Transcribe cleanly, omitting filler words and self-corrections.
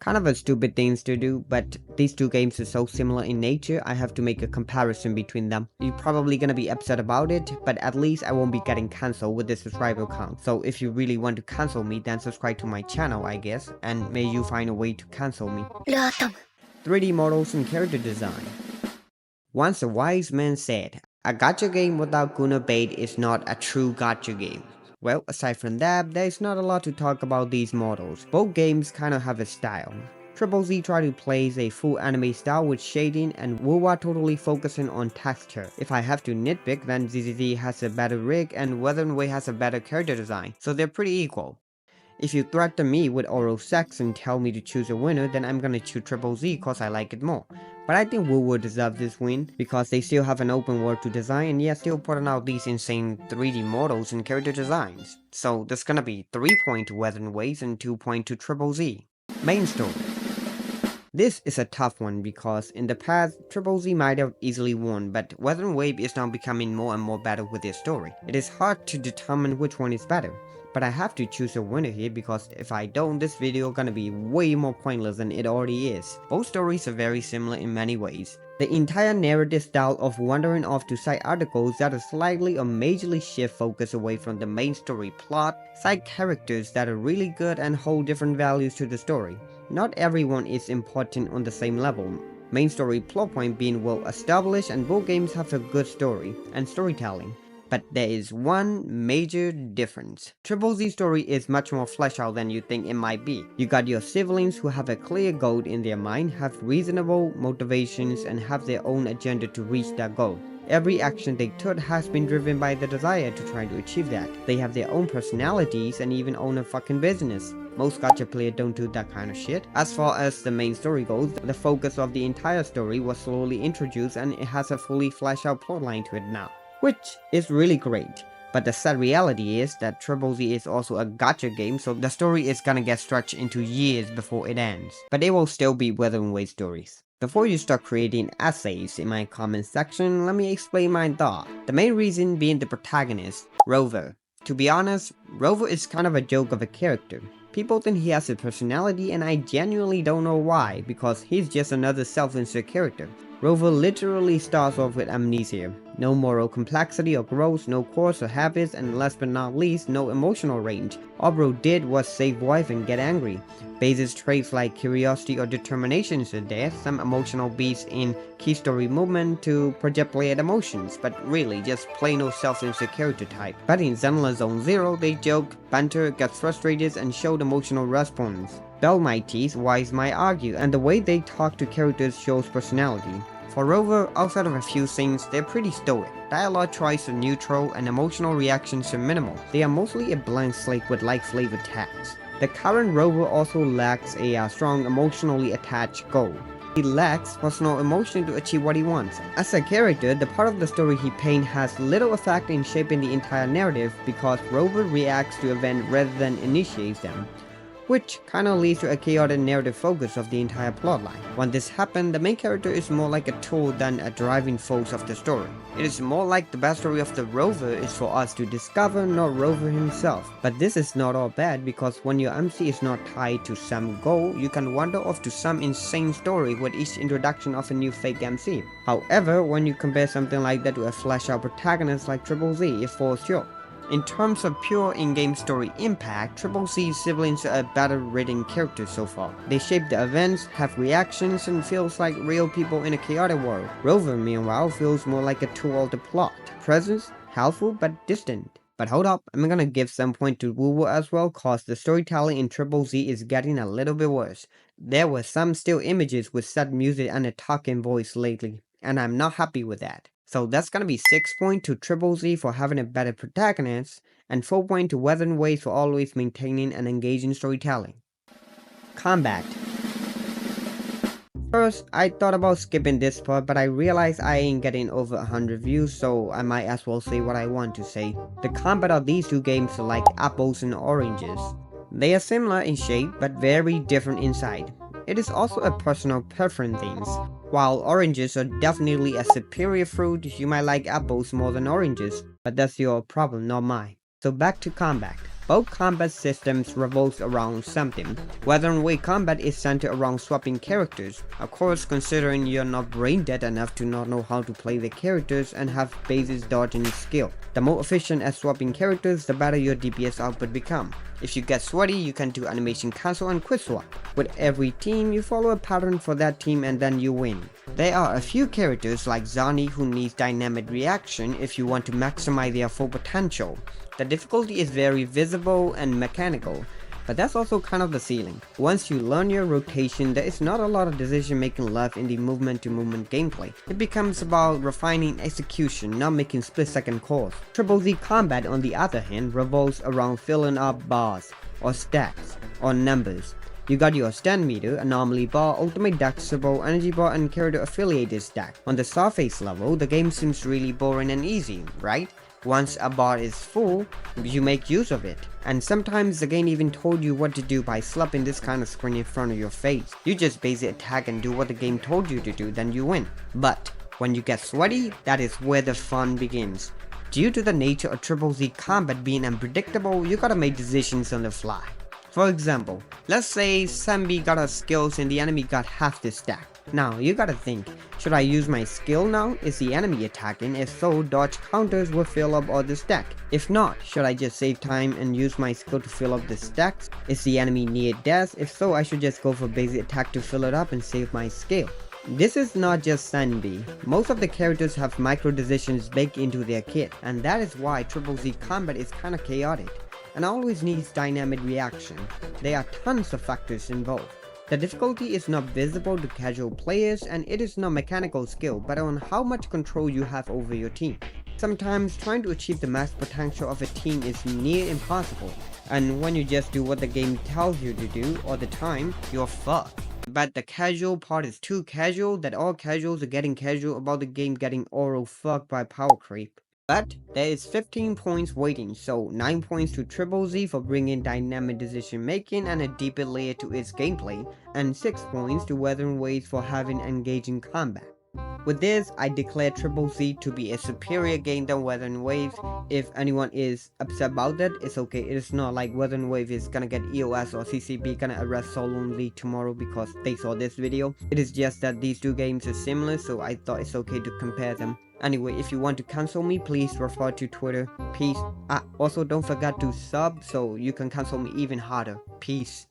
Kind of a stupid things to do, but these two games are so similar in nature, I have to make a comparison between them. You're probably gonna be upset about it, but at least I won't be getting cancelled with the subscriber count. So if you really want to cancel me, then subscribe to my channel, I guess, and may you find a way to cancel me. 3D models and character design. Once a wise man said, a gacha game without Guna bait is not a true gacha game. Well, aside from that, there's not a lot to talk about these models. Both games kinda have a style. Triple Z tried to place a full anime style with shading, and Wuwa totally focusing on texture. If I have to nitpick, then ZZZ has a better rig and Wuthering has a better character design, so they're pretty equal. If you threaten me with oral sex and tell me to choose a winner, then I'm gonna choose Triple Z cause I like it more. But I think Wu deserve this win because they still have an open world to design and yet still putting out these insane 3D models and character designs. So there's gonna be 3 points to Wuthering Waves and 2 points to Triple Z. Main story. This is a tough one because in the past, Triple Z might have easily won, but Wuthering Wave is now becoming more and more better with their story. It is hard to determine which one is better, but I have to choose a winner here because if I don't, this video gonna be way more pointless than it already is. Both stories are very similar in many ways. The entire narrative style of wandering off to side articles that are slightly or majorly shift focus away from the main story plot, side characters that are really good and hold different values to the story. Not everyone is important on the same level. Main story plot point being well established and both games have a good story and storytelling. But there is one major difference. Triple Z's story is much more fleshed out than you think it might be. You got your siblings who have a clear goal in their mind, have reasonable motivations, and have their own agenda to reach that goal. Every action they took has been driven by the desire to try to achieve that. They have their own personalities and even own a fucking business. Most gacha players don't do that kind of shit. As far as the main story goes, the focus of the entire story was slowly introduced and it has a fully fleshed out plotline to it now, which is really great. But the sad reality is that Triple Z is also a gacha game, so the story is gonna get stretched into years before it ends. But they will still be Wuthering Waves stories. Before you start creating essays in my comment section, let me explain my thought. The main reason being the protagonist, Rover. To be honest, Rover is kind of a joke of a character. People think he has a personality and I genuinely don't know why, because he's just another self-insert character. Rover literally starts off with amnesia. No moral complexity or growth, no course or habits, and last but not least, no emotional range. All bro did was save wife and get angry. Basic traits like curiosity or determination are there, some emotional beats in key story movement to project layered emotions, but really just plain old self-insert character type. But in Zenless Zone 0, they joke, banter, get frustrated, and showed emotional response. Bell might tease, Wise might argue, and the way they talk to characters shows personality. For Rover, outside of a few things, they're pretty stoic. Dialogue choice are neutral and emotional reactions are minimal. They are mostly a blank slate with light flavored text. The current Rover also lacks a strong emotionally attached goal. He lacks personal emotion to achieve what he wants. As a character, the part of the story he paints has little effect in shaping the entire narrative because Rover reacts to events rather than initiates them, which kinda leads to a chaotic narrative focus of the entire plotline. When this happens, the main character is more like a tool than a driving force of the story. It is more like the backstory of the Rover is for us to discover, not Rover himself. But this is not all bad because when your MC is not tied to some goal, you can wander off to some insane story with each introduction of a new fake MC. However, when you compare something like that to a flash out protagonist like Triple Z, it falls short. In terms of pure in-game story impact, Triple Z's siblings are better written characters so far. They shape the events, have reactions, and feels like real people in a chaotic world. Rover, meanwhile, feels more like a tool of the plot. Presence, helpful, but distant. But hold up, I'm gonna give some point to Wu as well, cause the storytelling in Triple Z is getting a little bit worse. There were some still images with sad music and a talking voice lately, and I'm not happy with that. So that's gonna be 6 points to Triple Z for having a better protagonist, and 4 points to Wuthering Waves for always maintaining an engaging storytelling. Combat. First, I thought about skipping this part, but I realized I ain't getting over 100 views, so I might as well say what I want to say. The combat of these two games are like apples and oranges. They are similar in shape, but very different inside. It is also a personal preference thing. While oranges are definitely a superior fruit, you might like apples more than oranges, but that's your problem, not mine. So back to combat. Both combat systems revolves around something. Wuthering Way combat is centered around swapping characters. Of course, considering you're not brain dead enough to not know how to play the characters and have basic dodging skill. The more efficient at swapping characters, the better your DPS output become. If you get sweaty, you can do animation cancel and quick swap. With every team, you follow a pattern for that team and then you win. There are a few characters like Zani who needs dynamic reaction if you want to maximize their full potential. The difficulty is very visible and mechanical, but that's also kind of the ceiling. Once you learn your rotation, there is not a lot of decision making left in the movement to movement gameplay. It becomes about refining execution, not making split second calls. Triple Z combat on the other hand revolves around filling up bars, or stacks, or numbers. You got your stand meter, anomaly bar, ultimate dexible, energy bar, and character affiliated stack. On the surface level, the game seems really boring and easy, right? Once a bar is full, you make use of it. And sometimes the game even told you what to do by slapping this kind of screen in front of your face. You just basic attack and do what the game told you to do, then you win. But when you get sweaty, that is where the fun begins. Due to the nature of Triple Z combat being unpredictable, you gotta make decisions on the fly. For example, let's say Sambi got her skills and the enemy got half the stack. Now, you gotta think, should I use my skill now? Is the enemy attacking? If so, dodge counters will fill up all the stack. If not, should I just save time and use my skill to fill up the stacks? Is the enemy near death? If so, I should just go for basic attack to fill it up and save my skill. This is not just Sanbi. Most of the characters have micro decisions baked into their kit, and that is why Triple Z combat is kinda chaotic and always needs dynamic reaction. There are tons of factors involved. The difficulty is not visible to casual players and it is not mechanical skill but on how much control you have over your team. Sometimes trying to achieve the max potential of a team is near impossible, and when you just do what the game tells you to do all the time, you're fucked. But the casual part is too casual that all casuals are getting casual about the game getting oral fucked by power creep. But there is 15 points waiting, so 9 points to Triple Z for bringing dynamic decision making and a deeper layer to its gameplay, and 6 points to Wuthering Waves for having engaging combat. With this, I declare Triple Z to be a superior game than Wuthering Waves. If anyone is upset about that, it's okay. It is not like Wuthering Waves is gonna get EOS or CCB gonna arrest Solon Lee tomorrow because they saw this video. It is just that these two games are similar, so I thought it's okay to compare them. Anyway, if you want to cancel me, please refer to Twitter. Peace. Also, don't forget to sub so you can cancel me even harder. Peace.